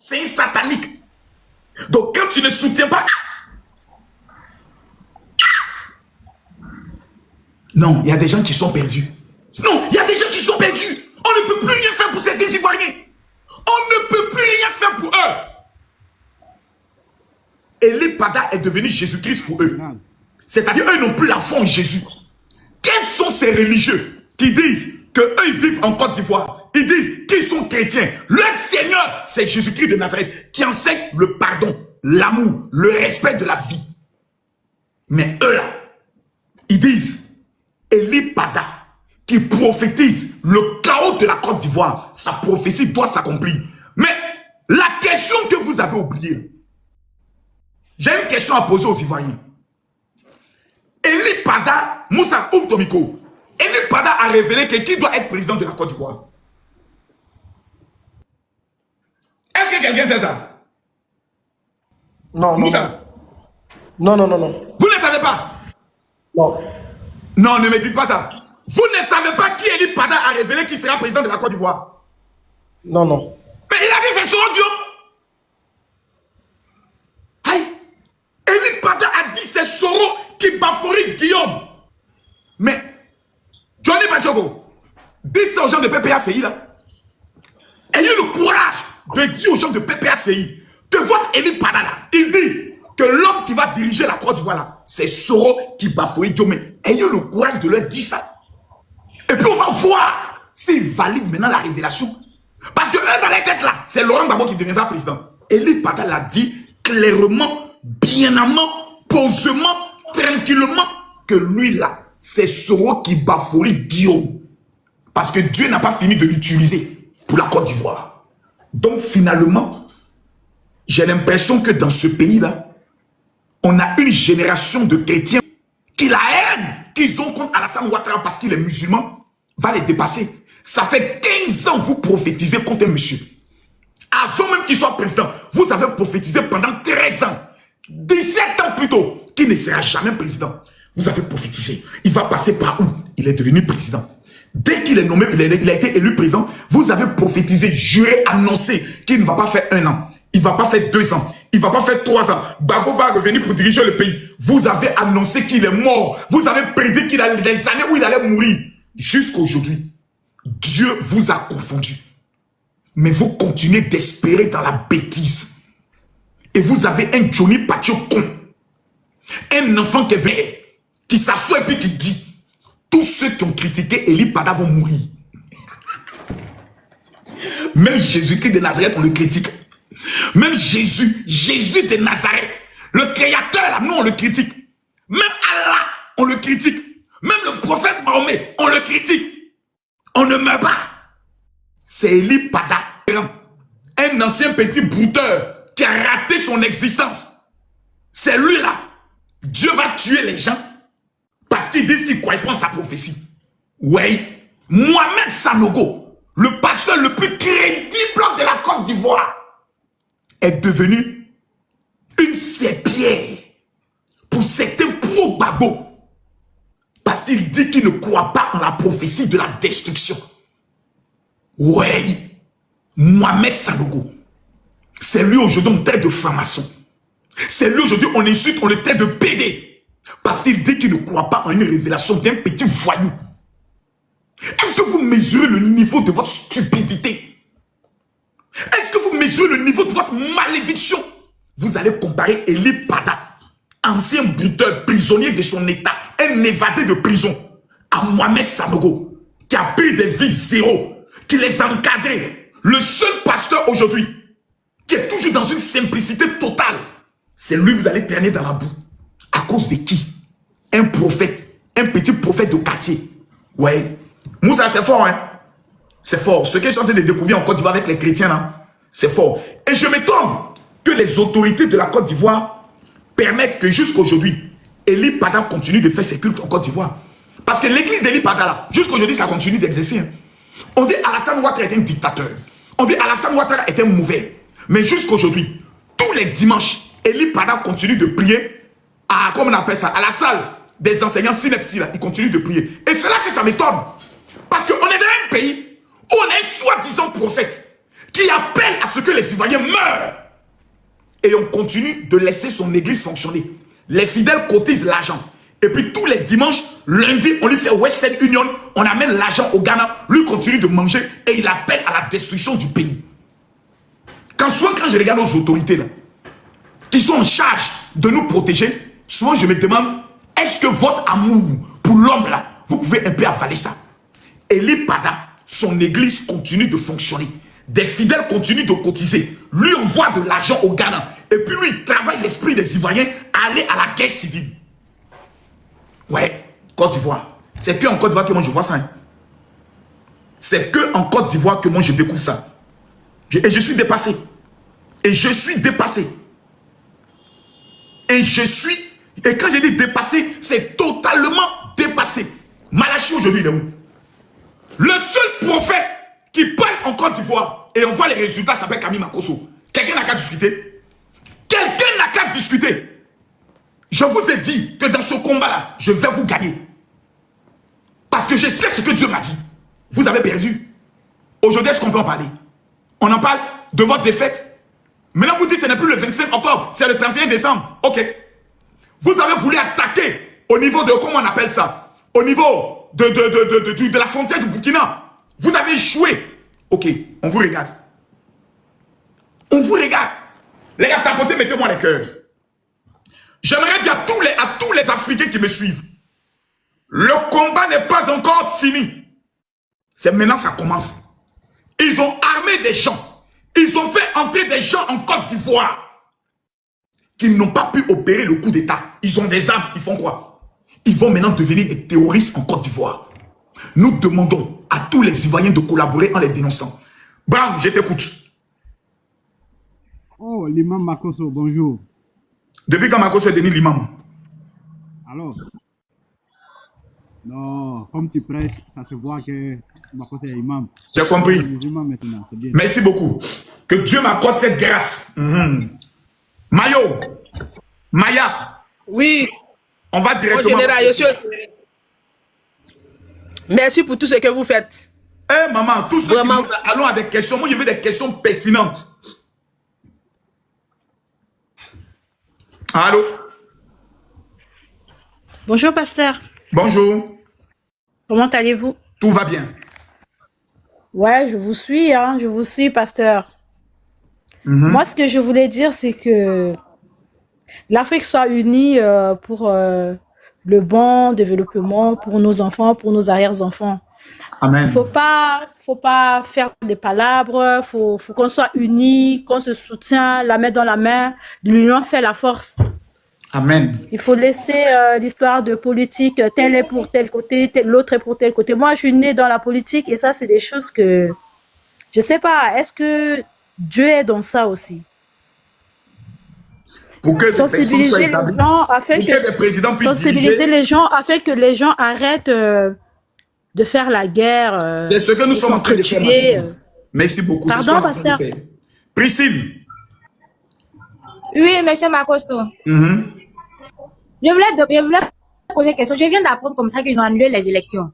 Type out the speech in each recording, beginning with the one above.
C'est un satanique. Donc quand tu ne soutiens pas... Non, il y a des gens qui sont perdus. Non, il y a des gens qui sont perdus. On ne peut plus rien faire pour ces Ivoiriens. On ne peut plus rien faire pour eux. Eli Pada est devenu Jésus-Christ pour eux. C'est-à-dire, eux n'ont plus la foi en Jésus. Quels sont ces religieux qui disent qu'eux ils vivent en Côte d'Ivoire? Ils disent qu'ils sont chrétiens. Le Seigneur, c'est Jésus-Christ de Nazareth qui enseigne le pardon, l'amour, le respect de la vie. Mais eux là, ils disent Eli Pada qui prophétise le chaos de la Côte d'Ivoire. Sa prophétie doit s'accomplir. Mais la question que vous avez oubliée, j'ai une question à poser aux Ivoiriens. Eli Pada, Moussa, ouvre ton micro. Eli Pada a révélé que qui doit être président de la Côte d'Ivoire? Est-ce que quelqu'un sait ça? Non, Moussa? Non. Non. Vous ne savez pas? Non. Non, ne me dites pas ça. Vous ne savez pas qui Eli Pada a révélé qui sera président de la Côte d'Ivoire? Non. Mais il a dit c'est Soro Diop. Aïe. Eli Pada a dit c'est Soro qui bafourit Guillaume. Mais, Johnny Badjogo, dites ça aux gens de PPACI là. Ayez le courage de dire aux gens de PPACI que votre Eli Pada là, il dit que l'homme qui va diriger la Côte d'Ivoire là, c'est Soro qui bafourit Guillaume. Ayez le courage de leur dire ça. Et puis on va voir s'ils valident maintenant la révélation. Parce que eux dans la tête là, c'est Laurent Gbagbo qui deviendra président. Eli Pada l'a dit clairement, bienement, posément, tranquillement, que lui là, c'est Soro qui bafourit Guillaume. Parce que Dieu n'a pas fini de l'utiliser pour la Côte d'Ivoire. Donc finalement, j'ai l'impression que dans ce pays-là, on a une génération de chrétiens qui la haine qu'ils ont contre Alassane Ouattara parce qu'il est musulman va les dépasser. Ça fait 15 ans que vous prophétisez contre un monsieur. Avant même qu'il soit président, vous avez prophétisé pendant 13 ans. 17 ans plus tôt, qu'il ne sera jamais président. Vous avez prophétisé. Il va passer par où? Il est devenu président. Dès qu'il est nommé, il a été élu président, vous avez prophétisé, juré, annoncé qu'il ne va pas faire 1 an. Il ne va pas faire 2 ans. Il ne va pas faire 3 ans. Gbagbo va revenir pour diriger le pays. Vous avez annoncé qu'il est mort. Vous avez prédit qu'il a des années où il allait mourir. Jusqu'aujourd'hui, Dieu vous a confondu. Mais vous continuez d'espérer dans la bêtise. Et vous avez un Johnny Patio con. Un enfant qui est vert, qui s'assoit et puis qui dit tous ceux qui ont critiqué Eli Pada vont mourir. Même Jésus-Christ de Nazareth, on le critique. Même Jésus de Nazareth, le créateur, là, nous on le critique. Même Allah, on le critique. Même le prophète Mahomet, on le critique. On ne meurt pas. C'est Eli Pada, un ancien petit brouteur qui a raté son existence. C'est lui là. Dieu va tuer les gens parce qu'ils disent qu'ils ne croient pas en sa prophétie. Oui, Mohamed Sanogo, le pasteur le plus crédible de la Côte d'Ivoire, est devenu une serpillère pour certains pro-Gbagbo parce qu'il dit qu'il ne croit pas en la prophétie de la destruction. Oui, Mohamed Sanogo, c'est lui aujourd'hui on traite de franc-maçon. C'est lui aujourd'hui on insulte, on le traite de PD parce qu'il dit qu'il ne croit pas en une révélation d'un petit voyou. Est-ce que vous mesurez le niveau de votre stupidité? Est-ce que vous mesurez le niveau de votre malédiction? Vous allez comparer Eli Pada, ancien brouteur, prisonnier de son état, un évadé de prison, à Mohamed Sanogo, qui a pris des vies zéro, qui les a encadrés. Le seul pasteur aujourd'hui, qui est toujours dans une simplicité totale, c'est lui vous allez traîner dans la boue. À cause de qui? Un prophète, un petit prophète de quartier. Ouais. Moussa, c'est fort, hein? C'est fort. Ce que je suis en train de découvrir en Côte d'Ivoire avec les chrétiens, là, c'est fort. Et je m'étonne que les autorités de la Côte d'Ivoire permettent que jusqu'aujourd'hui, Eli Pada continue de faire ses cultes en Côte d'Ivoire. Parce que l'église d'Eli Pada, là, jusqu'aujourd'hui, ça continue d'exercer. Hein. On dit Alassane Ouattara est un dictateur. On dit Alassane Ouattara est un mauvais. Mais jusqu'aujourd'hui, tous les dimanches, Eli Pada continue de prier à, comment on appelle ça, à la salle des enseignants synepsis, là, il continue de prier. Et c'est là que ça m'étonne. Parce qu'on est dans un pays où on est soi-disant prophète. qui appelle à ce que les Ivoiriens meurent. Et on continue de laisser son église fonctionner. Les fidèles cotisent l'argent. Et puis tous les dimanches, lundi, on lui fait Western Union, on amène l'argent au Ghana, lui continue de manger et il appelle à la destruction du pays. Quand je regarde nos autorités là, qui sont en charge de nous protéger, souvent je me demande, est-ce que votre amour pour l'homme là, vous pouvez un peu avaler ça? Eli Pada, son église continue de fonctionner. Des fidèles continuent de cotiser. Lui envoie de l'argent au Ghana. Et puis lui, il travaille l'esprit des Ivoiriens à aller à la guerre civile. Ouais, Côte d'Ivoire. C'est que en Côte d'Ivoire que moi je vois ça. Hein. C'est que en Côte d'Ivoire que moi je découvre ça. Et je suis dépassé. Et je suis dépassé. Et quand je dis dépassé, c'est totalement dépassé. Malachi aujourd'hui, il est où? Le seul prophète qui parle en Côte d'Ivoire et on voit les résultats s'appelle Camille Makosso. Quelqu'un n'a qu'à discuter. Quelqu'un n'a qu'à discuter. Je vous ai dit que dans ce combat-là, je vais vous gagner. Parce que je sais ce que Dieu m'a dit. Vous avez perdu. Aujourd'hui, est-ce qu'on peut en parler? On en parle de votre défaite. Maintenant, vous dites que ce n'est plus le 25 octobre, c'est le 31 décembre. Ok. Vous avez voulu attaquer au niveau de, comment on appelle ça? Au niveau de la frontière du Burkina. Vous avez échoué. Ok, on vous regarde. On vous regarde. Les gars, tapotez, mettez-moi les cœurs. J'aimerais dire à tous les Africains qui me suivent, le combat n'est pas encore fini. C'est maintenant que ça commence. Ils ont armé des gens. Ils ont fait entrer des gens en Côte d'Ivoire qui n'ont pas pu opérer le coup d'État. Ils ont des armes. Ils font quoi? Ils vont maintenant devenir des terroristes en Côte d'Ivoire. Nous demandons à tous les Ivoiriens de collaborer en les dénonçant. Bram, je t'écoute. Oh, l'imam Makosso, bonjour. Depuis quand Makosso est devenu l'imam? Alors? Non, comme tu prêches, ça se voit que Makosso est imam. J'ai compris. Maintenant, bien. Merci beaucoup. Que Dieu m'accorde cette grâce. Mayo, Maya. Oui. On va directement. Général, je suis aussi. Merci pour tout ce que vous faites. Eh maman, tous ceux Vraiment. qui nous allons à des questions, moi je veux des questions pertinentes. Allô? Bonjour, pasteur. Bonjour. Comment allez-vous? Tout va bien. Ouais, je vous suis, pasteur. Moi, ce que je voulais dire, c'est que l'Afrique soit unie pour le bon développement, pour nos enfants, pour nos arrière-enfants. Amen. Faut pas faire des palabres, faut qu'on soit unis, qu'on se soutient, la main dans la main. L'union fait la force. Amen. Il faut laisser l'histoire de politique, tel est pour tel côté, l'autre est pour tel côté. Moi, je suis née dans la politique et ça, c'est des choses que je sais pas. Est-ce que Dieu est dans ça aussi? Pour que Sensibiliser les gens afin sensibiliser les gens afin que les gens arrêtent de faire la guerre. C'est ce que nous sommes en train de faire. Merci beaucoup. Pardon, pasteur. Priscille. Oui, monsieur Makosso. Je voulais poser une question. Je viens d'apprendre comme ça qu'ils ont annulé les élections.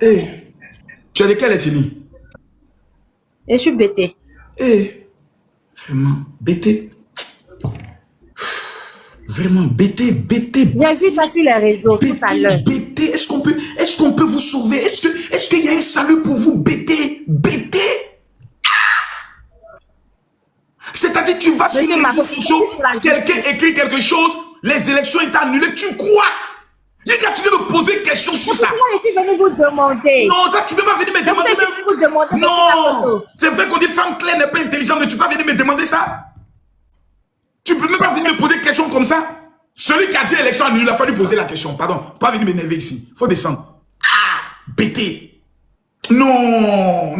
Hey, tu es de quelle ethnie? Je suis bêtée. Hey, vraiment, bêtée. Vraiment, bêtée. J'ai vu ça sur les réseaux tout à l'heure. Bêtée, est-ce qu'on peut vous sauver? Est-ce qu'il y a un salut pour vous? Bêtée. C'est-à-dire, tu vas sur les réseaux sociaux, quelqu'un écrit quelque chose, les élections étaient annulées, tu crois? Tu veux me poser une question sur ça? Moi, je suis venue vous demander. Non, ça, tu ne peux pas venir me demander. C'est pour vous demander. Non, c'est vrai qu'on dit femme claire n'est pas intelligente, mais tu ne peux pas venir me demander ça? Tu ne peux même pas venir me poser une question comme ça? Celui qui a dit l'élection annulée, il a fallu poser la question. Pardon, pas venir m'énerver ici. Il faut descendre. Ah, bêté. Non.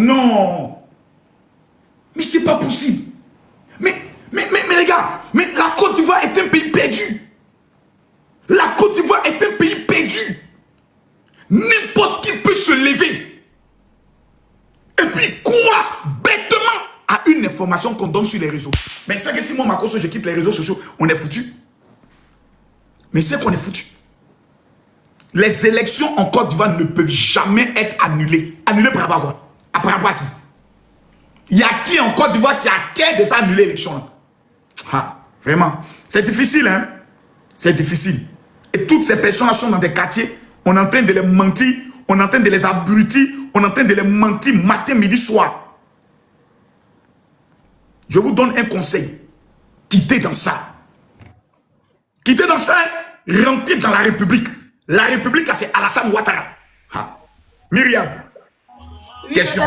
Mais c'est pas possible. Mais les gars, mais la Côte d'Ivoire est un pays perdu. La Côte d'Ivoire est un pays perdu. N'importe qui peut se lever. Et puis croire bêtement à une information qu'on donne sur les réseaux. Mais c'est que si moi, Makosso, je quitte les réseaux sociaux, on est foutu. Mais c'est qu'on est foutu. Les élections en Côte d'Ivoire ne peuvent jamais être annulées. Annulées par rapport à quoi? Après avoir qui? Il y a qui en Côte d'Ivoire qui a qu'à de faire annuler l'élection? Ah, vraiment. C'est difficile, hein? C'est difficile. Et toutes ces personnes-là sont dans des quartiers. On est en train de les mentir. On est en train de les abrutir. On est en train de les mentir matin, midi, soir. Je vous donne un conseil. Quittez dans ça. Quittez dans ça. Rentrez dans la République. La République, c'est Alassane Ouattara. Ah. Myriam. Question.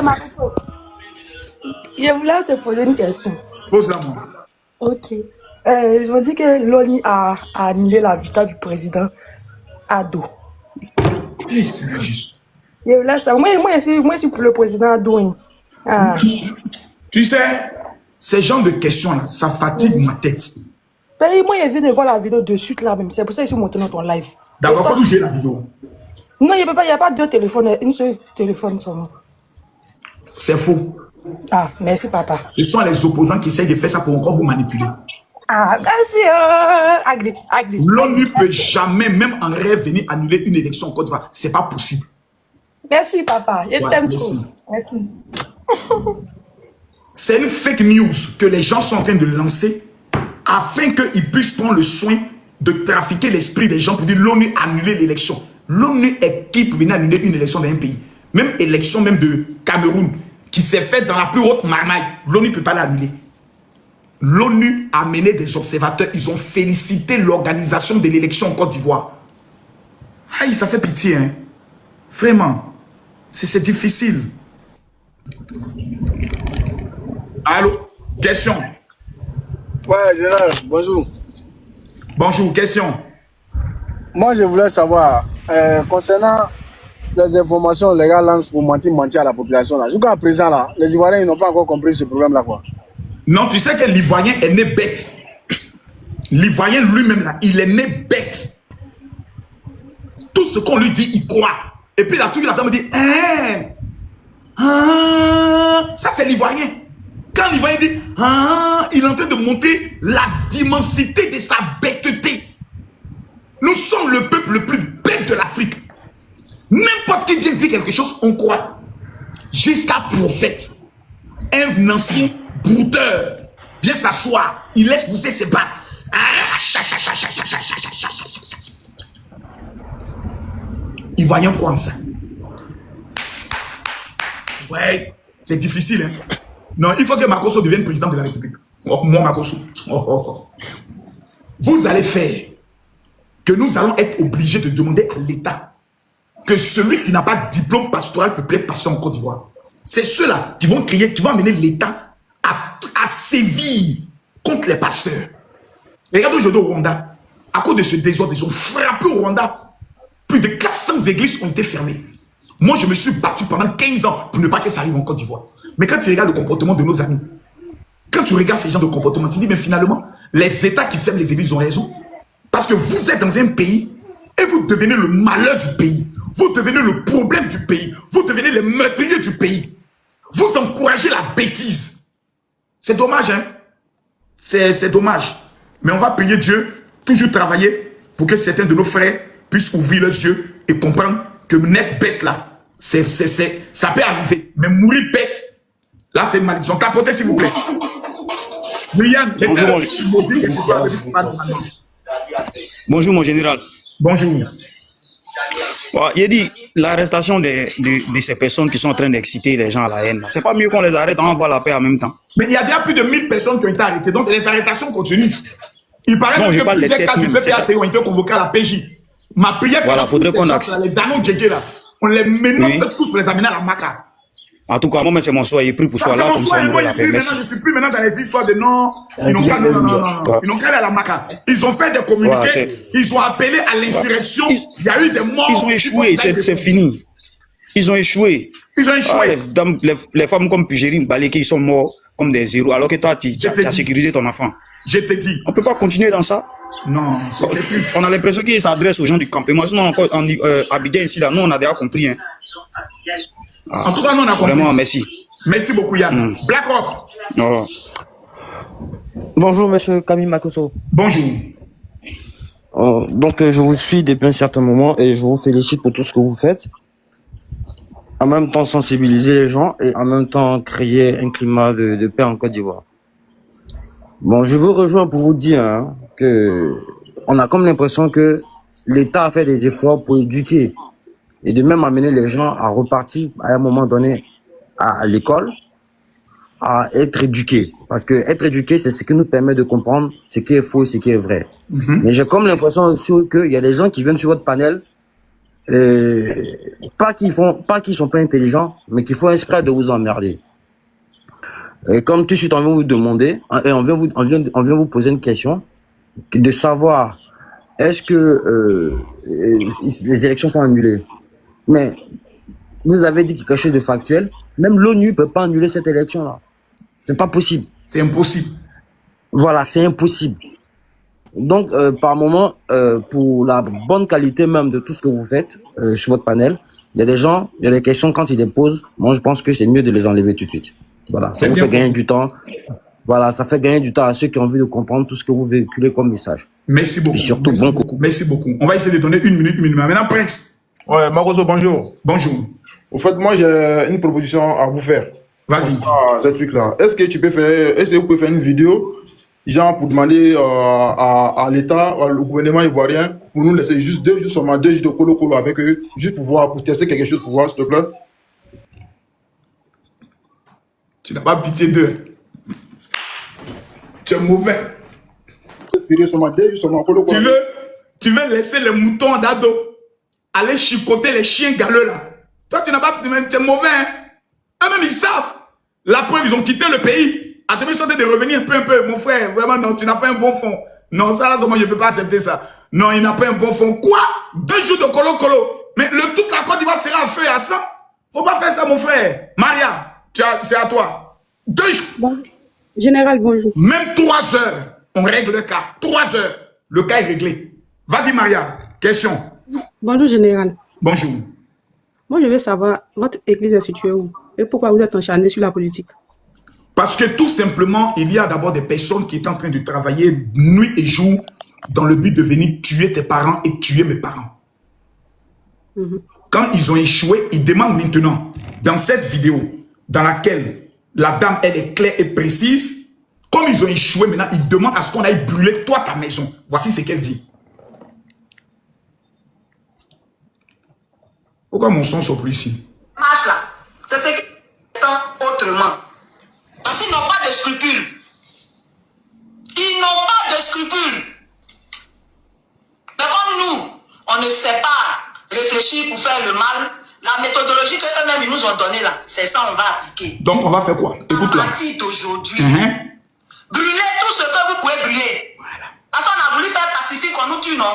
Je voulais te poser une question. Pose-la moi. Ok. Je me dis que l'ONU a annulé la victoire du président Ado. Je voulais ça. Moi, je suis pour le président Ado. Hein. Ah. Tu sais, ces genres de questions-là, ça fatigue ma tête. Ben, moi, je viens de voir la vidéo de suite là même. C'est pour ça que je suis monté dans ton live. D'accord, faut toucher la vidéo. Non, il n'y a pas deux téléphones, une seule téléphone seulement. C'est faux. Ah, merci papa. Ce sont les opposants qui essayent de faire ça pour encore vous manipuler. Ah, merci. Agri. L'ONU ne peut jamais, même en rêve, venir annuler une élection en Côte d'Ivoire. C'est pas possible. Merci papa. Je Ouais, t'aime merci. trop. Merci. C'est une fake news que les gens sont en train de lancer afin qu'ils puissent prendre le soin de trafiquer l'esprit des gens pour dire l'ONU a annulé l'élection. L'ONU est qui pour venir annuler une élection d'un pays? Même élection même de Cameroun qui s'est faite dans la plus haute marmaille. L'ONU ne peut pas l'annuler. L'ONU a mené des observateurs. Ils ont félicité l'organisation de l'élection en Côte d'Ivoire. Aïe, ça fait pitié, hein. Vraiment. C'est difficile. Allô? Question. Ouais, général, bonjour. Bonjour, question. Moi, je voulais savoir, concernant les informations, les gars lancent pour mentir à la population. Là. Jusqu'à présent, là, les Ivoiriens n'ont pas encore compris ce problème-là. Non, tu sais que l'Ivoirien est né bête. L'Ivoirien lui-même, là, il est né bête. Tout ce qu'on lui dit, il croit. Et puis là, tout il attend me dit, ça c'est l'Ivoirien. Quand l'Ivoirien dit, il est en train de monter la dimension de sa bêteté. Nous sommes le peuple le plus bête de l'Afrique. N'importe qui vient dire quelque chose, on croit. Jusqu'à prophète. Un ancien brouteur vient s'asseoir, il laisse pousser ses bras. Ivoirien croit en ça. Ouais, c'est difficile. Hein? Non, il faut que Makosso devienne président de la République. Oh, moi, Makosso. Vous allez faire que nous allons être obligés de demander à l'État que celui qui n'a pas de diplôme pastoral peut être pasteur en Côte d'Ivoire. C'est ceux-là qui vont crier, qui vont amener l'État à sévir contre les pasteurs. Regardez aujourd'hui au Rwanda, à cause de ce désordre, ils ont frappé au Rwanda. Plus de 400 églises ont été fermées. Moi, je me suis battu pendant 15 ans pour ne pas que ça arrive en Côte d'Ivoire. Mais quand tu regardes le comportement de nos amis, quand tu regardes ces gens de comportement, tu dis, mais finalement, les États qui ferment les églises ont raison. Parce que vous êtes dans un pays et vous devenez le malheur du pays. Vous devenez le problème du pays. Vous devenez les meurtriers du pays. Vous encouragez la bêtise. C'est dommage, hein? C'est dommage. Mais on va prier Dieu, toujours travailler pour que certains de nos frères puissent ouvrir leurs yeux et comprendre que naître bête là, ça peut arriver. Mais mourir bête, là c'est une malédiction. Capotez s'il vous plaît. William, bonjour mon général. Bonjour. Bon, il a dit l'arrestation de ces personnes qui sont en train d'exciter les gens à la haine. C'est pas mieux qu'on les arrête, on va la paix en même temps. Mais il y a déjà plus de 1000 personnes qui ont été arrêtées. Donc les arrêtations continuent. Il paraît non, que plusieurs cas du PPAC ont été convoqués à la PJ. Ma prière, voilà, faudrait qu'on accepte. Les Danon Djedje là, on les mène tous pour les amener à la Maca. En tout cas, moi, c'est mon souhait. Il est pris pour soi là, comme ça, on la paix. Je suis plus maintenant dans les histoires de non. Ils n'ont qu'à aller à la Maca. Ils ont fait des communiqués. Ils ont appelé à l'insurrection. Il y a eu des morts. Ils ont échoué, c'est fini. Ils ont échoué. Ils ont échoué. Les femmes comme Pugérine Baleke, ils sont morts comme des zéros, alors que toi, tu as sécurisé ton enfant. Je te dis. On ne peut pas continuer dans ça. Non, on a l'impression qu'ils s'adressent aux gens du campement. Sinon, encore en Abidjan ici, là, nous, on a déjà compris. Hein. En tout cas, nous, on a compris. Vraiment, merci. Merci beaucoup, Yann. Black Rock. Oh. Bonjour, monsieur Camille Makosso. Bonjour. Donc, je vous suis depuis un certain moment et je vous félicite pour tout ce que vous faites. en même temps sensibiliser les gens et en même temps créer un climat de paix en Côte d'Ivoire. Bon, je vous rejoins pour vous dire hein, que on a comme l'impression que l'État a fait des efforts pour éduquer et de même amener les gens à repartir à un moment donné à l'école, à être éduqués. Parce que être éduqué, c'est ce qui nous permet de comprendre ce qui est faux et ce qui est vrai. Mais j'ai comme l'impression aussi qu'il y a des gens qui viennent sur votre panel, pas qu'ils sont pas intelligents, mais qui font exprès de vous emmerder. Et comme tout de suite on vient vous demander, et on vient vous poser une question, de savoir est-ce que les élections sont annulées. Mais vous avez dit quelque chose de factuel. Même l'ONU peut pas annuler cette élection-là. C'est pas possible. C'est impossible. Voilà, c'est impossible. Donc, par moment, pour la bonne qualité même de tout ce que vous faites sur votre panel, il y a des gens, il y a des questions quand ils les posent. Moi, je pense que c'est mieux de les enlever tout de suite. Voilà, ça vous fait gagner du temps. Voilà, ça fait gagner du temps à ceux qui ont envie de comprendre tout ce que vous véhiculez comme message. Merci beaucoup. Et surtout, merci beaucoup. Merci beaucoup. On va essayer de donner une minute. Maintenant, Prince. Ouais, Makoso, bonjour. Bonjour. Au fait, moi, j'ai une proposition à vous faire. Vas-y. Ce truc-là. Est-ce que vous pouvez faire une vidéo, genre, pour demander à l'État, au gouvernement ivoirien, pour nous laisser juste 2 jours seulement, 2 jours de colo avec eux, juste pour voir, pour tester quelque chose, pour voir, s'il te plaît. Tu n'as pas pitié d'eux. Tu es mauvais. Tu veux laisser les moutons d'ado aller chicoter les chiens galeux là. Toi, tu n'as pas... Tu es mauvais. Hein? Eux-mêmes, ils savent. La preuve, ils ont quitté le pays. À te faire de revenir un peu. Mon frère, vraiment, non, tu n'as pas un bon fond. Non, ça, là, moi, je ne peux pas accepter ça. Non, il n'a pas un bon fond. Quoi? 2 jours de colo-colo. Mais toute la Côte d'Ivoire sera à feu et à sang. Faut pas faire ça, mon frère. Maria, c'est à toi. 2 jours. Bon. Général, bonjour. Même 3 heures, on règle le cas. 3 heures, le cas est réglé. Vas-y, Maria. Question. Bonjour, Général. Bonjour. Moi, je veux savoir, votre église est située où? Et pourquoi vous êtes acharné sur la politique? Parce que tout simplement, il y a d'abord des personnes qui sont en train de travailler nuit et jour dans le but de venir tuer tes parents et tuer mes parents. Quand ils ont échoué, ils demandent maintenant, dans cette vidéo, dans laquelle la dame, elle est claire et précise, comme ils ont échoué maintenant, ils demandent à ce qu'on aille brûler toi, ta maison. Voici ce qu'elle dit. Pourquoi mon son ne sort plus ici? Marche là, c'est ce qui est autrement. Parce qu'ils n'ont pas de scrupules. Ils n'ont pas de scrupules. Mais comme nous, on ne sait pas réfléchir pour faire le mal, la méthodologie qu'eux-mêmes ils nous ont donnée là, c'est ça on va appliquer. Donc on va faire quoi? Écoute là. À partir d'aujourd'hui, brûlez tout ce que vous pouvez brûler. Voilà. Parce qu'on a voulu faire pacifique, on nous tue, non?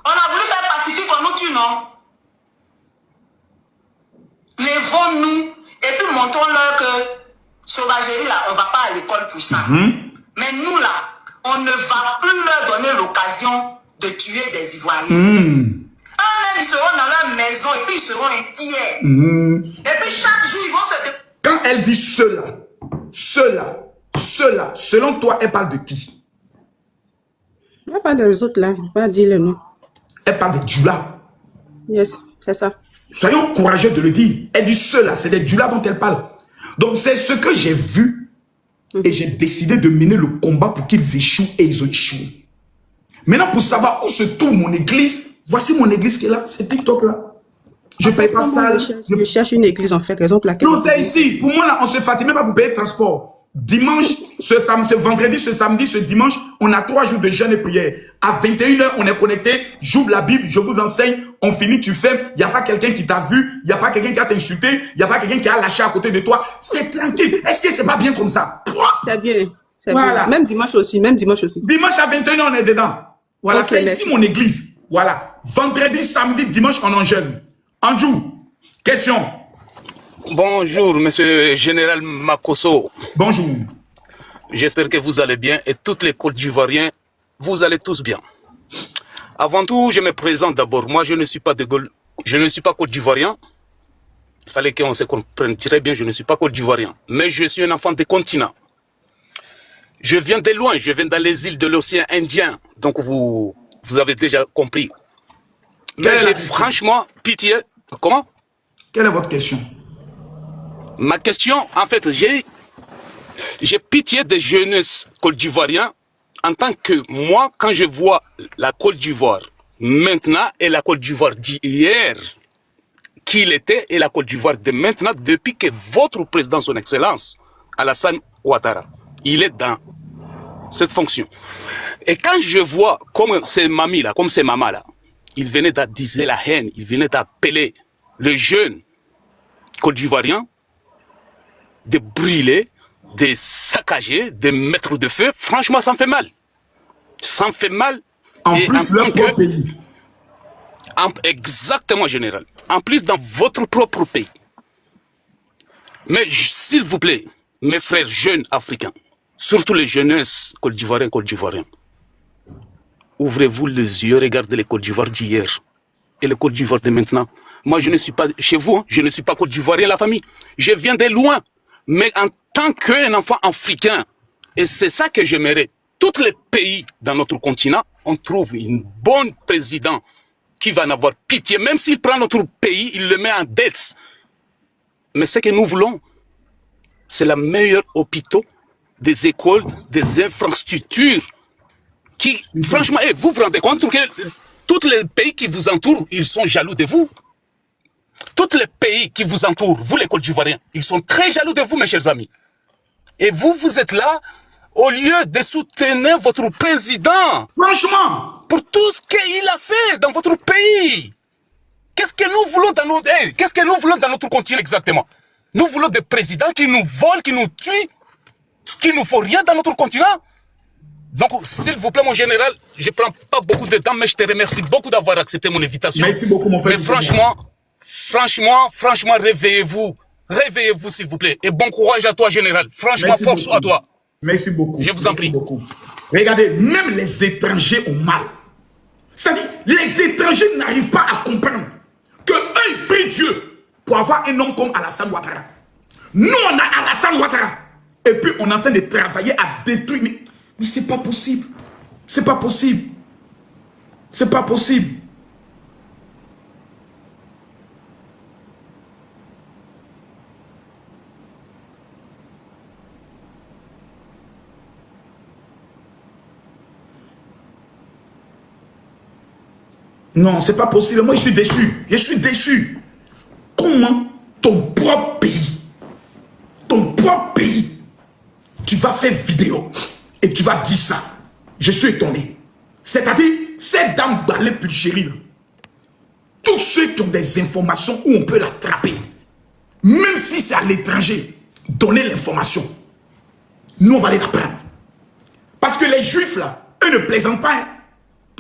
On a voulu faire pacifique, on nous tue, non? Lèvons-nous et puis montrons-leur que sauvagerie là, on ne va pas à l'école pour ça. Mais nous là, on ne va plus leur donner l'occasion de tuer des Ivoiriens. Eux-mêmes, ils seront dans leur maison et puis ils seront inquiets. Et puis chaque jour, ils vont se... Quand elle dit cela, selon toi, elle parle de qui? Elle parle des autres là, je ne vais pas dire le nom. Elle parle de Djoula. Yes, c'est ça. Soyons courageux de le dire. Elle dit cela, c'est des Djoula dont elle parle. Donc c'est ce que j'ai vu et j'ai décidé de mener le combat pour qu'ils échouent et ils ont échoué. Maintenant, pour savoir où se trouve mon église, voici mon église qui est là, c'est TikTok là. Je ne paye pas ça. Je cherche une église en fait, raison pour laquelle... Non, c'est ici. Pour moi là, on se fatigue même pas pour payer le transport. Dimanche, ce vendredi, ce samedi, ce dimanche, on a 3 jours de jeûne et prière. À 21h, on est connecté, j'ouvre la Bible, je vous enseigne, on finit, tu fermes, il n'y a pas quelqu'un qui t'a vu, il n'y a pas quelqu'un qui a t'insulté, il n'y a pas quelqu'un qui a lâché à côté de toi. C'est tranquille. Est-ce que c'est pas bien comme ça? C'est bien. Voilà. Bien. Même dimanche aussi, Dimanche à 21h, on est dedans. Voilà, okay, c'est ici mon église. Voilà. Vendredi, samedi, dimanche, on en jeûne. Andrew, question. Bonjour, monsieur Général Makoso. Bonjour. J'espère que vous allez bien et toutes les Côtes d'Ivoiriens, vous allez tous bien. Avant tout, je me présente d'abord. Moi, je ne suis pas de Gaulle, je ne suis pas Côte d'Ivoirien. Il fallait qu'on se comprenne très bien, je ne suis pas Côte d'Ivoirien. Mais je suis un enfant des continents. Je viens de loin, je viens dans les îles de l'océan Indien. Donc, vous avez déjà compris. Mais j'ai franchement pitié. Comment? Quelle est votre question? Ma question, en fait, j'ai pitié des jeunesses côte d'Ivoiriens en tant que moi, quand je vois la Côte d'Ivoire maintenant et la Côte d'Ivoire d'hier, qui il était, et la Côte d'Ivoire de maintenant, depuis que votre président, son Excellence, Alassane Ouattara, il est dans cette fonction. Et quand je vois comme ces mamies là, comme ces mamas là, ils venaient d'attiser la haine, ils venaient d'appeler les jeunes Côte d'Ivoiriens, de brûler, de saccager, de mettre de feu, franchement, ça me fait mal. Ça me fait mal. En plus, leur propre pays. Exactement, général. En plus, dans votre propre pays. Mais s'il vous plaît, mes frères jeunes africains, surtout les jeunesses Côte d'Ivoiriens, ouvrez-vous les yeux, regardez les Côte d'Ivoire d'hier et les Côte d'Ivoire de maintenant. Moi, je ne suis pas chez vous, hein, je ne suis pas Côte d'Ivoirien, la famille. Je viens de loin. Mais en tant qu'un enfant africain, et c'est ça que j'aimerais, tous les pays dans notre continent, on trouve une bonne président qui va en avoir pitié, même s'il prend notre pays, il le met en dette. Mais ce que nous voulons, c'est la meilleure hôpital, des écoles, des infrastructures, qui, franchement, vous vous rendez compte que tous les pays qui vous entourent, ils sont jaloux de vous. Tous les pays qui vous entourent, vous les Côte d'Ivoiriens, ils sont très jaloux de vous, mes chers amis. Et vous, vous êtes là, au lieu de soutenir votre président. Franchement. Pour tout ce qu'il a fait dans votre pays. Qu'est-ce que nous voulons dans notre, qu'est-ce que nous voulons dans notre continent exactement? Nous voulons des présidents qui nous volent, qui nous tuent, qui ne font rien dans notre continent. Donc, s'il vous plaît, mon général, je ne prends pas beaucoup de temps, mais je te remercie beaucoup d'avoir accepté mon invitation. Merci beaucoup, mon frère. Mais franchement, réveillez-vous. Réveillez-vous, s'il vous plaît. Et bon courage à toi, général. Franchement, Merci force beaucoup. à toi. Merci beaucoup. Je vous en prie. Beaucoup. Regardez, même les étrangers ont mal. C'est-à-dire, les étrangers n'arrivent pas à comprendre qu'eux, ils prient Dieu pour avoir un homme comme Alassane Ouattara. Nous, on a Alassane Ouattara. Et puis, on est en train de travailler à détruire. Mais c'est pas possible. C'est pas possible. C'est pas possible. Non, c'est pas possible. Moi, je suis déçu. Je suis déçu. Comment ton propre pays, tu vas faire vidéo et tu vas dire ça? Je suis étonné. C'est-à-dire, cette dame Balé Pulchéry, tous ceux qui ont des informations où on peut l'attraper, même si c'est à l'étranger, donnez l'information. Nous, on va les l'apprendre. Parce que les juifs, là, eux ne plaisantent pas. Hein.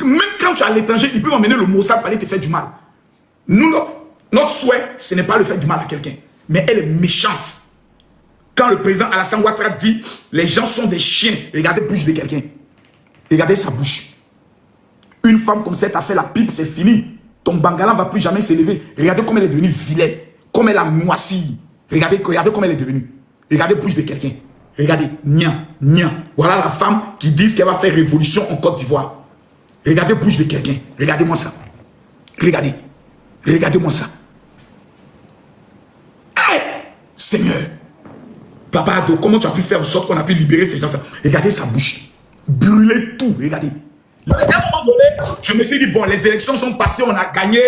Même quand tu es à l'étranger, ils peuvent emmener le Mossad pour aller te faire du mal. Nous, notre souhait, ce n'est pas le faire du mal à quelqu'un. Mais elle est méchante. Quand le président Alassane Ouattara dit, les gens sont des chiens, regardez la bouche de quelqu'un. Regardez sa bouche. Une femme comme cette a fait la pipe, c'est fini. Ton bangala ne va plus jamais s'élever. Regardez comme elle est devenue vilaine. Comme elle a moisi. Regardez comme elle est devenue. Regardez la bouche de quelqu'un. Regardez, nia. Voilà la femme qui dit qu'elle va faire révolution en Côte d'Ivoire. Regardez la bouche de quelqu'un. Regardez-moi ça. Regardez. Regardez-moi ça. Hey, Seigneur. Papa Ado, comment tu as pu faire en sorte qu'on a pu libérer ces gens-là? Regardez sa bouche. Brûler tout. Regardez. À un moment donné, je me suis dit, bon, les élections sont passées, on a gagné.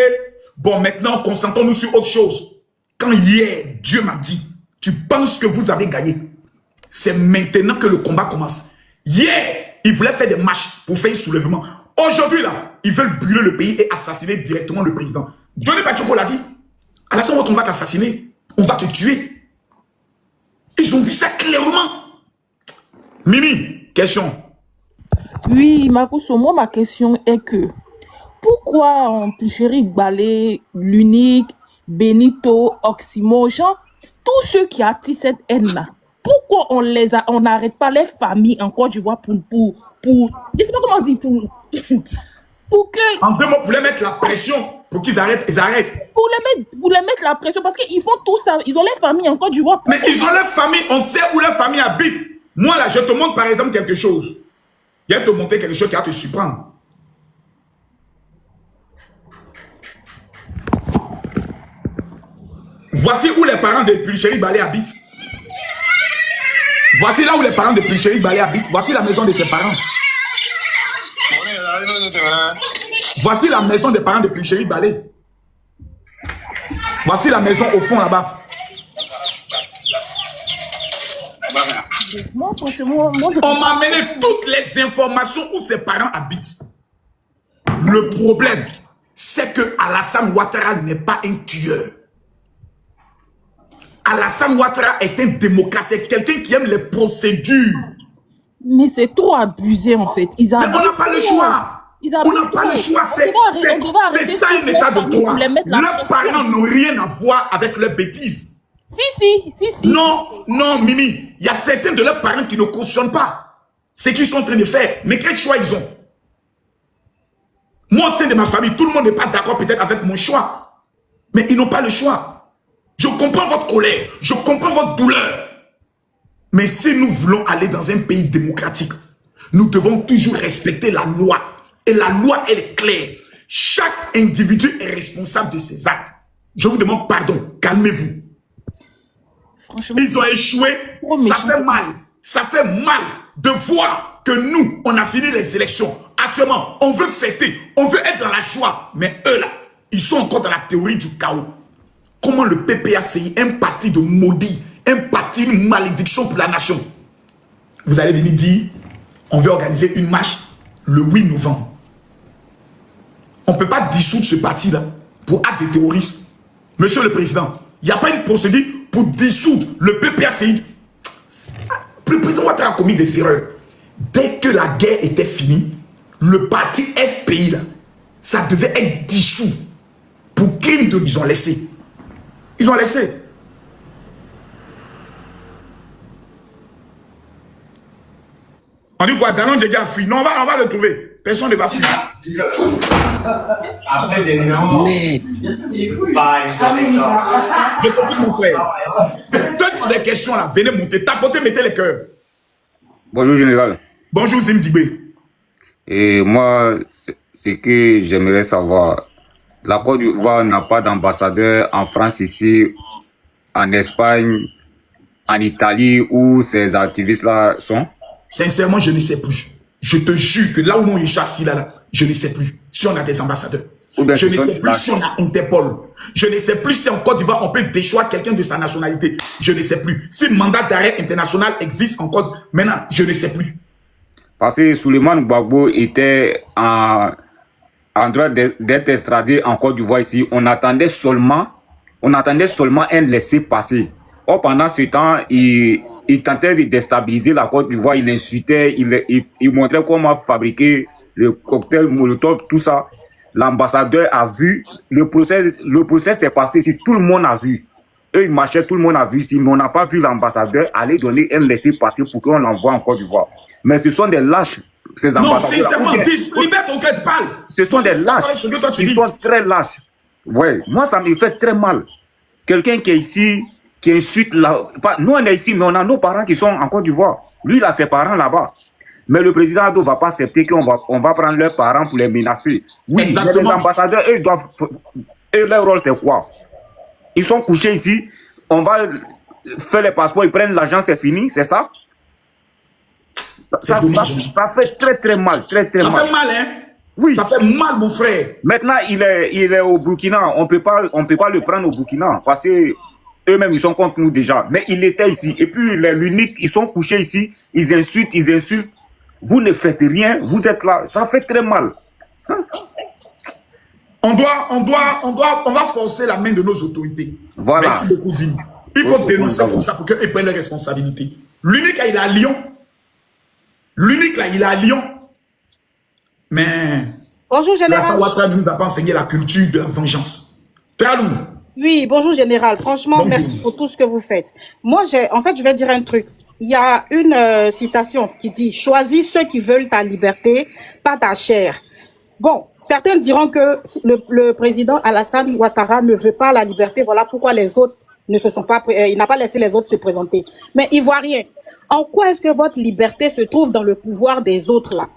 Bon, maintenant, concentrons-nous sur autre chose. Quand hier, Dieu m'a dit, tu penses que vous avez gagné. C'est maintenant que le combat commence. Hier, ils voulaient faire des marches pour faire un soulèvement. Aujourd'hui, là, ils veulent brûler le pays et assassiner directement le président. Johnny Bachoko l'a dit. Alassane Ouattara, on va t'assassiner. On va te tuer. Ils ont dit ça clairement. Mimi, question. Oui, Makosso, moi, ma question est que pourquoi Pulchéry Balé, l'unique, Benito, Oximo, Jean, tous ceux qui attisent cette haine-là, pourquoi on n'arrête pas les familles en Côte d'Ivoire pour je sais pas comment dire, pour que... En deux mots, pour les mettre la pression, pour qu'ils arrêtent, ils arrêtent. Pour les mettre la pression, parce qu'ils font tout ça, ils ont les familles en Côte d'Ivoire. Mais ils ont les familles, on sait où les familles habitent. Moi là, je te montre par exemple quelque chose. Je vais te montrer quelque chose qui va te surprendre. Voici où les parents de Pulchéry Balé habitent. Voici là où les parents de Pulchéry Balé habitent. Voici la maison de ses parents. Voici la maison des parents de Pulchéry Balé. Voici la maison au fond là-bas. Moi, franchement, on m'a amené toutes les informations où ses parents habitent. Le problème, c'est que Alassane Ouattara n'est pas un tueur. Alassane Ouattara est un démocrate, c'est quelqu'un qui aime les procédures. Mais c'est trop abusé en fait. Mais on n'a pas le choix. On n'a pas le choix. C'est ça un état de droit. Leurs parents n'ont rien à voir avec leurs bêtises. Si. Non, Mimi. Il y a certains de leurs parents qui ne cautionnent pas ce qu'ils sont en train de faire. Mais quel choix ils ont? Moi, au sein de ma famille, tout le monde n'est pas d'accord peut-être avec mon choix. Mais ils n'ont pas le choix. Je comprends votre colère. Je comprends votre douleur. Mais si nous voulons aller dans un pays démocratique, nous devons toujours respecter la loi. Et la loi, elle est claire. Chaque individu est responsable de ses actes. Je vous demande pardon. Calmez-vous. Ils ont échoué. Ça fait mal. Ça fait mal de voir que nous, on a fini les élections. Actuellement, on veut fêter. On veut être dans la joie. Mais eux, là, ils sont encore dans la théorie du chaos. Comment le PPACI, un parti de maudit, un parti, une malédiction pour la nation. Vous allez venir dire, on veut organiser une marche le 8 novembre. On ne peut pas dissoudre ce parti-là pour acte de terrorisme. Monsieur le Président, il n'y a pas une procédure pour dissoudre le PPACI. Le président Ouattara a commis des erreurs. Dès que la guerre était finie, le parti FPI, là, ça devait être dissous. Pour crime de... Ils ont laissé. Ils ont laissé. On dit quoi? Danon Djedja a fui. Non, on va le trouver. Personne ne va fuir. Après des numéros. Mais. Je te dis, mon frère. Ceux qui ont des questions là, venez monter. Tapotez, mettez les cœurs. Bonjour, général. Bonjour, Zimdibé. Et moi, c'est que j'aimerais savoir. La Côte d'Ivoire n'a pas d'ambassadeur en France ici, en Espagne, en Italie, où ces activistes-là sont? Sincèrement, je ne sais plus. Je te jure que là où on chasse là, je ne sais plus si on a des ambassadeurs. Je ne sais plus si on a Interpol. Je ne sais plus si en Côte d'Ivoire, on peut déchoir quelqu'un de sa nationalité. Je ne sais plus. Si le mandat d'arrêt international existe en Côte, maintenant, je ne sais plus. Parce que Souleymane Gbagbo était en droit d'être extradé en Côte d'Ivoire ici. On attendait seulement un laissez-passer. Or, pendant ce temps, il tentait de déstabiliser la Côte d'Ivoire, il insultait, il montrait comment fabriquer le cocktail Molotov, tout ça. L'ambassadeur a vu, le procès s'est passé ici, tout le monde a vu. Eux, ils marchaient, tout le monde a vu ici, mais on n'a pas vu l'ambassadeur aller donner un laissez-passer pour qu'on l'envoie en Côte d'Ivoire. Mais ce sont des lâches, ces ambassadeurs. Non, sincèrement, libère ton cœur de parle. Ce sont des lâches, ils sont très lâches. Ouais, moi, ça me fait très mal. Quelqu'un qui est ici, qui insulte là. Nous, on est ici, mais on a nos parents qui sont en Côte d'Ivoire. Lui, il a ses parents là-bas. Mais le président Ado ne va pas accepter qu'on va prendre leurs parents pour les menacer. Oui, les ambassadeurs, eux, doivent. Et leur rôle, c'est quoi? Ils sont couchés ici, on va faire les passeports, ils prennent l'argent, c'est fini, c'est ça? Ça fait très très mal, très mal. Ça fait mal, hein? Oui. Ça fait mal, mon frère. Maintenant, il est au Burkina. On peut pas le prendre au Burkina parce que eux-mêmes, ils sont contre nous déjà. Mais il était ici. Et puis, l'unique, ils sont couchés ici. Ils insultent. Vous ne faites rien. Vous êtes là. Ça fait très mal. Hein? On va forcer la main de nos autorités. Voilà. Merci beaucoup, Zim. Il faut dénoncer tout ça pour qu'ils prennent les responsabilités. L'unique, là, il est à Lyon. L'unique, là, il est à Lyon. Mais... Bonjour, Général. Alassane Ouattara ne nous a pas enseigné la culture de la vengeance. Tralou. Oui, bonjour, Général. Franchement, bonjour. Merci pour tout ce que vous faites. Moi, en fait, je vais dire un truc. Il y a une citation qui dit « Choisis ceux qui veulent ta liberté, pas ta chair ». Bon, certains diront que le président Alassane Ouattara ne veut pas la liberté. Voilà pourquoi les autres ne se sont pas... il n'a pas laissé les autres se présenter. Mais Ivoiriens, en quoi est-ce que votre liberté se trouve dans le pouvoir des autres là?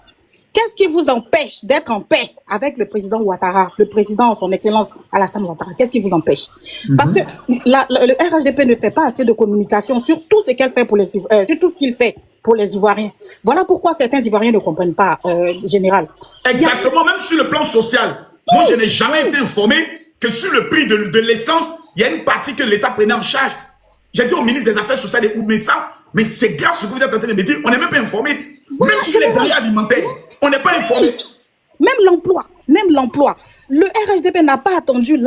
Qu'est-ce qui vous empêche d'être en paix avec le président Ouattara, le président, son excellence Alassane Ouattara? Qu'est-ce qui vous empêche? Parce que le RHDP ne fait pas assez de communication sur tout ce qu'elle fait pour sur tout ce qu'il fait pour les Ivoiriens. Voilà pourquoi certains Ivoiriens ne comprennent pas, général. Exactement, même sur le plan social. Moi, je n'ai jamais été informé que sur le prix de l'essence, il y a une partie que l'État prenait en charge. J'ai dit au ministre des Affaires sociales, mais c'est grave ce que vous êtes en train de me dire, on n'est même pas informé. Même sur les denrées alimentaires, on n'est pas informé. Même l'emploi. Le RHDP n'a pas attendu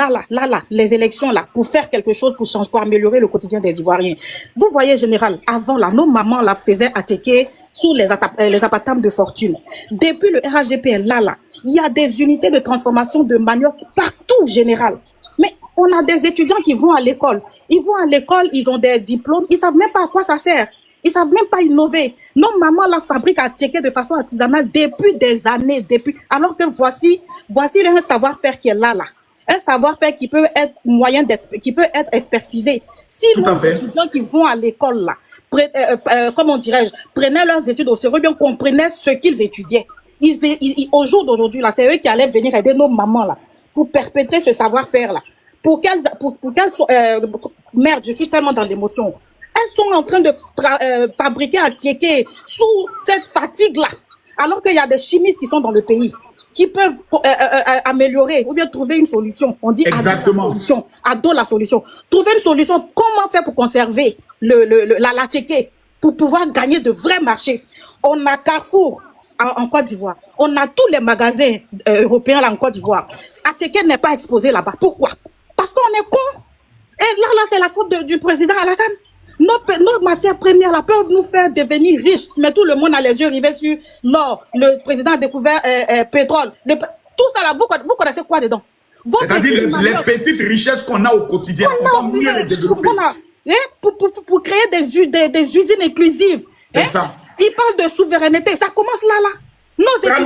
les élections là pour faire quelque chose pour améliorer le quotidien des Ivoiriens. Vous voyez, général, avant là, nos mamans la faisaient attaquer sous les appartements de fortune. Depuis le RHDP est là, il y a des unités de transformation de manioc partout, général. Mais on a des étudiants qui vont à l'école. Ils vont à l'école, ils ont des diplômes, ils savent même pas à quoi ça sert. Ils savent même pas innover. Nos mamans la fabriquent à ticket de façon artisanale depuis des années, alors que voici un savoir-faire qui est là. Un savoir-faire qui peut être qui peut être expertisé. Si nos étudiants qui vont à l'école là, comment dirais-je, prenaient leurs études au sérieux, bien comprenaient ce qu'ils étudiaient. Au jour d'aujourd'hui là, c'est eux qui allaient venir aider nos mamans là pour perpétrer ce savoir-faire là. Pour qu'elles merde, je suis tellement dans l'émotion. Elles sont en train de fabriquer un ticket sous cette fatigue-là. Alors qu'il y a des chimistes qui sont dans le pays, qui peuvent améliorer ou bien trouver une solution. On dit exactement. Ado la solution. Trouver une solution, comment faire pour conserver la ticket, pour pouvoir gagner de vrais marchés. On a Carrefour en Côte d'Ivoire. On a tous les magasins européens là en Côte d'Ivoire. Attiqué n'est pas exposé là-bas. Pourquoi? Parce qu'on est con. Et là, c'est la faute du président Alassane. Notre matière première là peuvent nous faire devenir riches, mais tout le monde a les yeux rivés sur l'or. Le président a découvert pétrole. Tout ça là, vous connaissez quoi dedans? C'est-à-dire les petites richesses qu'on a au quotidien, on va mieux les développer. Pour créer des usines inclusives. C'est ça. Il parle de souveraineté, ça commence là.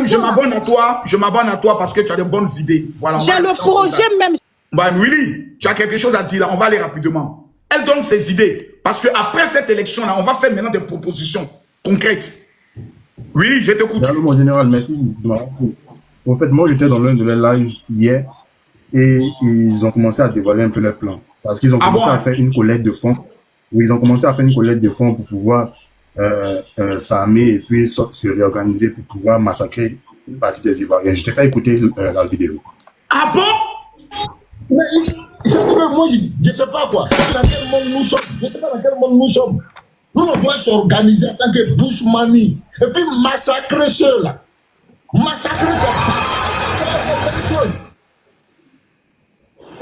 Je m'abonne à toi parce que tu as de bonnes idées. Voilà, j'ai le projet même. Willy, tu as quelque chose à dire là, on va aller rapidement. Elle donne ses idées. Parce qu'après cette élection-là, on va faire maintenant des propositions concrètes. Oui, je t'écoute. Allô, mon général, merci. En fait, moi, j'étais dans l'un de leurs lives hier et ils ont commencé à dévoiler un peu leur plan. Parce qu'ils ont commencé à faire une collecte de fonds. Oui, ils ont commencé à faire une collecte de fonds pour pouvoir s'armer et puis se réorganiser pour pouvoir massacrer une partie des Ivoiriens. Je t'ai fait écouter la vidéo. Ah bon? Mais moi, je ne sais pas quoi. Dans quel monde nous sommes. Je ne sais pas dans quel monde nous sommes. Nous, on doit s'organiser en tant que Bousmani. Et puis massacrer ceux-là. Massacrer ces choses.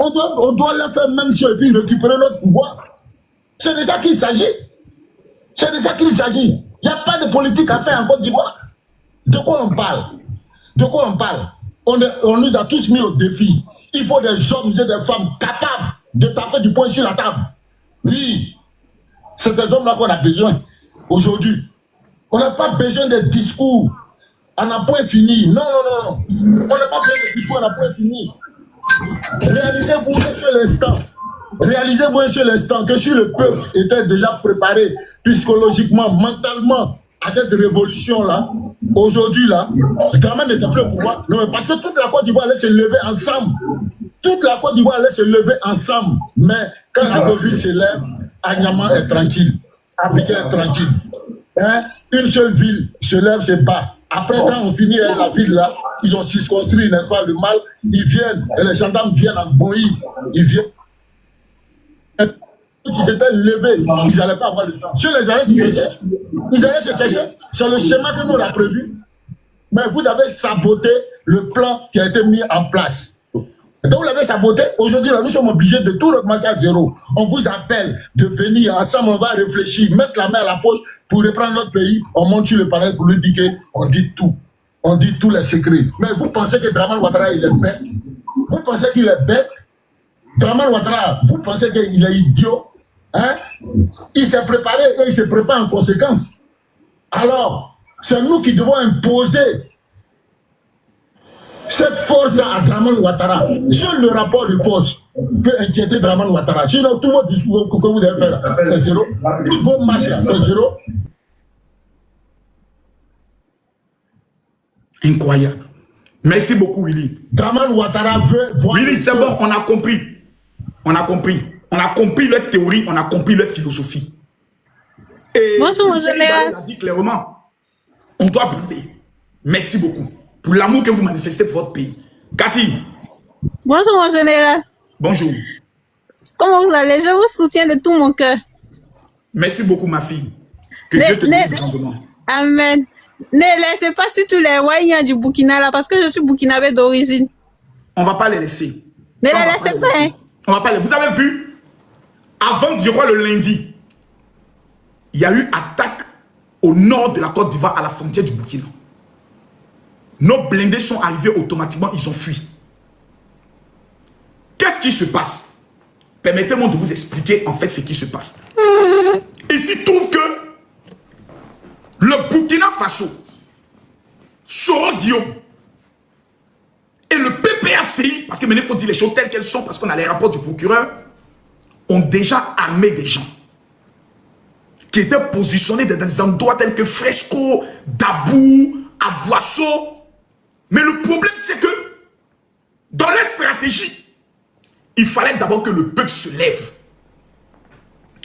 On doit leur faire même chose et puis récupérer notre pouvoir. C'est de ça qu'il s'agit. C'est de ça qu'il s'agit. Il n'y a pas de politique à faire en Côte d'Ivoire. De quoi on parle? De quoi on parle? On nous a tous mis au défi. Il faut des hommes et des femmes capables de taper du poing sur la table. Oui, c'est des hommes-là qu'on a besoin aujourd'hui. On n'a pas besoin de discours. On n'a point fini. Non. On n'a pas besoin de discours, on n'a point fini. Réalisez-vous un seul instant. Réalisez-vous un seul instant que si le peuple était déjà préparé psychologiquement, mentalement, à cette révolution-là, aujourd'hui, là, Dramane n'était plus au pouvoir. Non, mais parce que toute la Côte d'Ivoire allait se lever ensemble. Toute la Côte d'Ivoire allait se lever ensemble. Mais quand Agoville se lève, Agnama est tranquille. Abidjan est tranquille. Hein? Une seule ville se lève, se bat. Après, quand on finit la ville là, ils ont circonscrit, n'est-ce pas, le mal. Ils viennent, et les gendarmes viennent en Boï. Ils viennent. Qui s'étaient levés, ils n'allaient pas avoir le temps. Si les allaient se chercher, ils allaient se chercher. C'est le schéma que nous avons prévu. Mais vous avez saboté le plan qui a été mis en place. Donc vous l'avez saboté. Aujourd'hui, nous sommes obligés de tout recommencer à zéro. On vous appelle de venir ensemble, on va réfléchir, mettre la main à la poche pour reprendre notre pays. On monte sur le panel pour lui dire qu'on dit tout. On dit tous les secrets. Mais vous pensez que Dramane Ouattara, il est bête? Vous pensez qu'il est bête? Dramane Ouattara, vous pensez qu'il est idiot? Hein? Il s'est préparé et il se prépare en conséquence. Alors, c'est nous qui devons imposer cette force à Dramane Ouattara. Seul le rapport de force peut inquiéter Dramane Ouattara. Sinon, tous vos discours que vous devez faire, c'est zéro. Tous vos marches, c'est zéro. Incroyable. Merci beaucoup, Willy. Draman Ouattara veut voir... Willy, c'est bon, on a compris. On a compris. On a compris leur théorie, on a compris leur philosophie. Et bonjour, mon général. Il a dit clairement, on doit brûler. Merci beaucoup pour l'amour que vous manifestez pour votre pays. Cathy. Bonjour, mon général. Bonjour. Comment vous allez? Je vous soutiens de tout mon cœur. Merci beaucoup, ma fille. Que Dieu te bénisse grandement. Amen. Ne laissez pas surtout les Wayans du Burkina là, parce que je suis burkinabé d'origine. On ne va pas les laisser. Ne les laissez pas, hein. On va pas les... Vous avez vu, avant, je crois, le lundi, il y a eu attaque au nord de la Côte d'Ivoire, à la frontière du Burkina. Nos blindés sont arrivés automatiquement, ils ont fui. Qu'est-ce qui se passe? Permettez-moi de vous expliquer en fait ce qui se passe. Il s'y trouve que le Burkina Faso, Soro Guillaume et le PPACI, parce que maintenant il faut dire les choses telles qu'elles sont, parce qu'on a les rapports du procureur, ont déjà armé des gens qui étaient positionnés dans des endroits tels que Fresco, Dabou, Aboisseau. Mais le problème, c'est que dans leur stratégie, il fallait d'abord que le peuple se lève.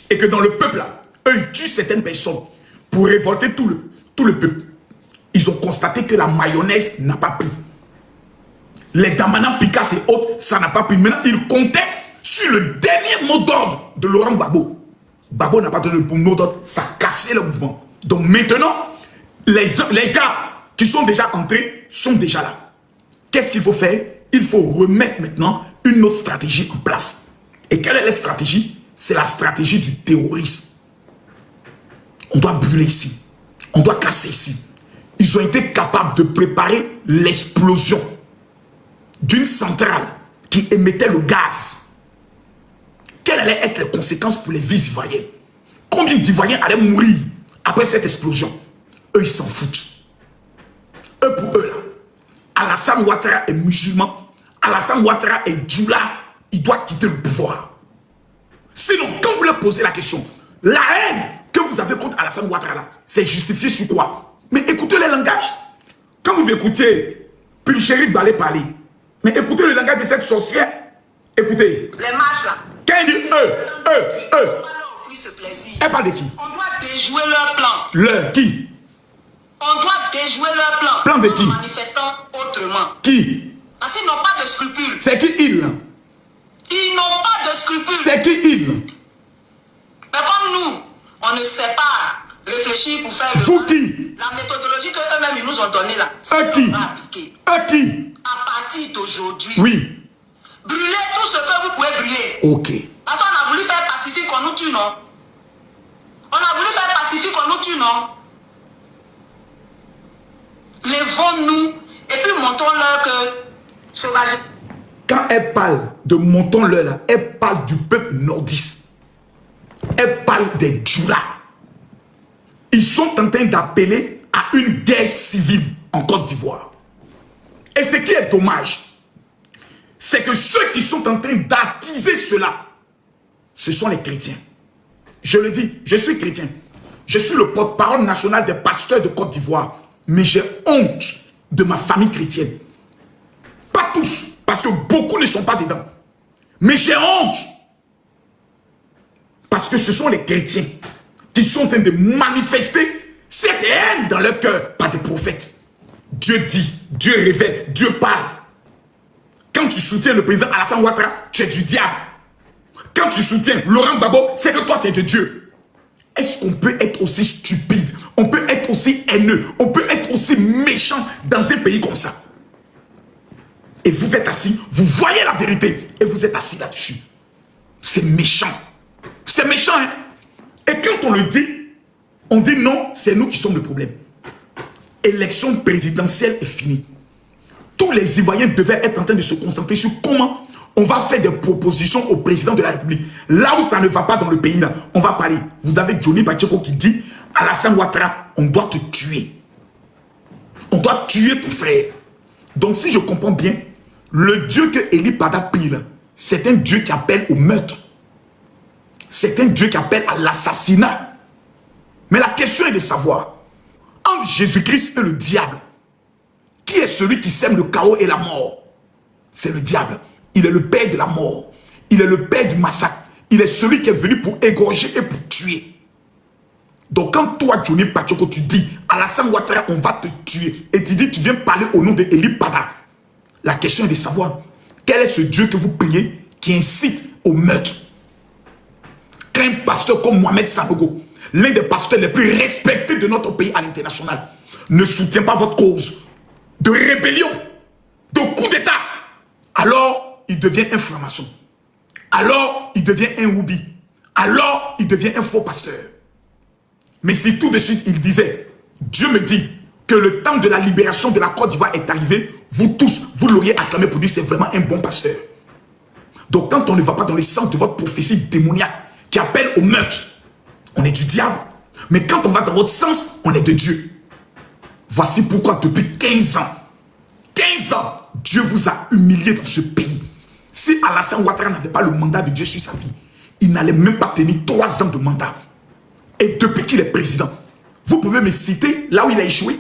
Et que dans le peuple, là, eux, ils tuent certaines personnes pour révolter tout le peuple. Ils ont constaté que la mayonnaise n'a pas pris. Les Damana, Picasse et autres, ça n'a pas pris. Maintenant, ils comptaient sur le dernier mot d'ordre de Laurent Gbagbo. Gbagbo n'a pas donné le mot d'ordre, ça a cassé le mouvement. Donc maintenant, les gars qui sont déjà entrés sont déjà là. Qu'est-ce qu'il faut faire? Il faut remettre maintenant une autre stratégie en place. Et quelle est la stratégie? C'est la stratégie du terrorisme. On doit brûler ici. On doit casser ici. Ils ont été capables de préparer l'explosion d'une centrale qui émettait le gaz. Quelles allaient être les conséquences pour les vies ivoiriennes? Combien d'Ivoiriens allaient mourir après cette explosion? Eux, ils s'en foutent. Eux, pour eux, là, Alassane Ouattara est musulman. Alassane Ouattara est djoula. Il doit quitter le pouvoir. Sinon, quand vous leur posez la question, la haine que vous avez contre Alassane Ouattara, c'est justifié sur quoi? Mais écoutez les langages. Quand vous écoutez Pulchéri Balé parler, mais écoutez le langage de cette sorcière. Écoutez. Les marches là. Quand il dit elle parle de qui? On doit déjouer leur plan. Leur qui? On doit déjouer leur plan. Plan de qui? En manifestant autrement. Qui? Parce qu'ils n'ont pas de scrupules. C'est qui ils? Ils n'ont pas de scrupules. C'est qui ils? Mais comme nous, on ne sait pas réfléchir pour faire le vous mal, qui? la méthodologie qu'eux-mêmes ils nous ont donnée là, eux qui? Eux qui? à partir d'aujourd'hui, oui. Brûlez tout ce que vous pouvez brûler. Ok. Parce qu'on a voulu faire pacifique, on nous tue, non? On a voulu faire pacifique, on nous tue, non? Lèvons-nous et puis montrons-leur que sauvage. Quand elle parle de montons-leur là, elle parle du peuple nordiste. Elle parle des Djoula. Ils sont en train d'appeler à une guerre civile en Côte d'Ivoire. Et ce qui est dommage, c'est que ceux qui sont en train d'attiser cela, ce sont les chrétiens. Je le dis, je suis chrétien. Je suis le porte-parole national des pasteurs de Côte d'Ivoire. Mais j'ai honte de ma famille chrétienne. Pas tous, parce que beaucoup ne sont pas dedans. Mais j'ai honte. Parce que ce sont les chrétiens qui sont en train de manifester cette haine dans leur cœur par des prophètes. Dieu dit, Dieu révèle, Dieu parle. Quand tu soutiens le président Alassane Ouattara, tu es du diable. Quand tu soutiens Laurent Gbagbo, c'est que toi tu es de Dieu. Est-ce qu'on peut être aussi stupide? On peut être aussi haineux? On peut être aussi méchant dans un pays comme ça? Et vous êtes assis, vous voyez la vérité et vous êtes assis là-dessus. C'est méchant. C'est méchant, hein? Et quand on le dit, on dit non, c'est nous qui sommes le problème. Élection présidentielle est finie. Tous les Ivoiriens devaient être en train de se concentrer sur comment on va faire des propositions au président de la République. Là où ça ne va pas dans le pays, là, on va parler. Vous avez Johnny Bacheko qui dit, Alassane Ouattara, on doit te tuer. On doit tuer ton frère. Donc si je comprends bien, le Dieu que Eli Pada prie là, c'est un Dieu qui appelle au meurtre. C'est un Dieu qui appelle à l'assassinat. Mais la question est de savoir, entre Jésus-Christ et le diable, Qui est celui qui sème le chaos et la mort? C'est le diable. Il est le père de la mort. Il est le père du massacre. Il est celui qui est venu pour égorger et pour tuer. Donc quand toi, Johnny Pachoko, tu dis Alassane Ouattara, on va te tuer, et tu dis, tu viens parler au nom de Eli Pada, la question est de savoir, quel est ce Dieu que vous priez qui incite au meurtre? Qu'un pasteur comme Mohamed Sanogo, l'un des pasteurs les plus respectés de notre pays à l'international, ne soutient pas votre cause de rébellion, de coup d'État, alors il devient inflammation. Alors il devient un Woubi. Alors il devient un faux pasteur. Mais si tout de suite il disait, Dieu me dit que le temps de la libération de la Côte d'Ivoire est arrivé, vous tous, vous l'auriez acclamé pour dire c'est vraiment un bon pasteur. Donc quand on ne va pas dans le sens de votre prophétie démoniaque qui appelle au meurtre, on est du diable. Mais quand on va dans votre sens, on est de Dieu. Voici pourquoi depuis 15 ans, Dieu vous a humilié dans ce pays. Si Alassane Ouattara n'avait pas le mandat de Dieu sur sa vie, il n'allait même pas tenir 3 ans de mandat. Et depuis qu'il est président, vous pouvez me citer là où il a échoué?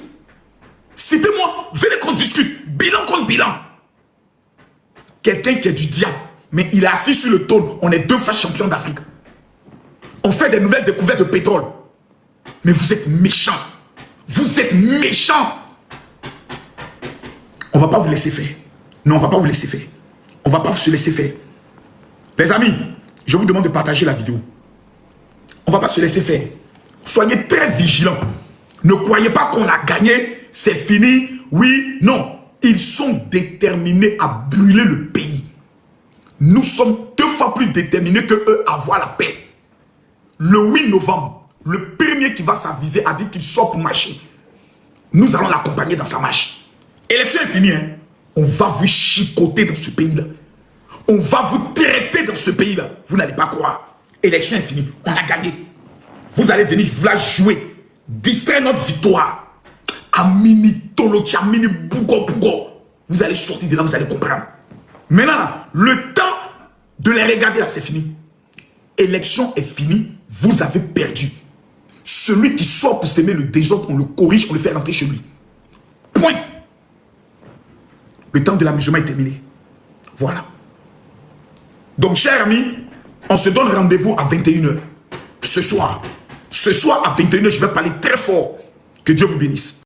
Citez-moi, venez qu'on discute, bilan contre bilan. Quelqu'un qui est du diable, mais il est assis sur le trône, on est 2 fois champion d'Afrique. On fait des nouvelles découvertes de pétrole. Mais vous êtes méchants. Vous êtes méchants. On ne va pas vous laisser faire. Non, on ne va pas vous laisser faire. On ne va pas se laisser faire. Les amis, je vous demande de partager la vidéo. On ne va pas se laisser faire. Soyez très vigilants. Ne croyez pas qu'on a gagné, c'est fini. Oui, non. Ils sont déterminés à brûler le pays. Nous sommes 2 fois plus déterminés que eux à avoir la paix. Le 8 novembre, le premier qui va s'aviser a dit qu'il sort pour marcher. Nous allons l'accompagner dans sa marche. Élection est finie, hein? On va vous chicoter dans ce pays-là. On va vous traiter dans ce pays-là. Vous n'allez pas croire. Élection est finie. On a gagné. Vous allez venir, vous la jouer. Distraire notre victoire. Amini Tolochi, Amini Bougo Bougo. Vous allez sortir de là, vous allez comprendre. Maintenant, là, le temps de les regarder, là, c'est fini. Élection est finie. Vous avez perdu. Celui qui sort pour s'aimer le désordre, on le corrige, on le fait rentrer chez lui. Point. Le temps de l'amusement est terminé. Voilà. Donc, chers amis, on se donne rendez-vous à 21h. Ce soir. Ce soir à 21h, je vais parler très fort. Que Dieu vous bénisse.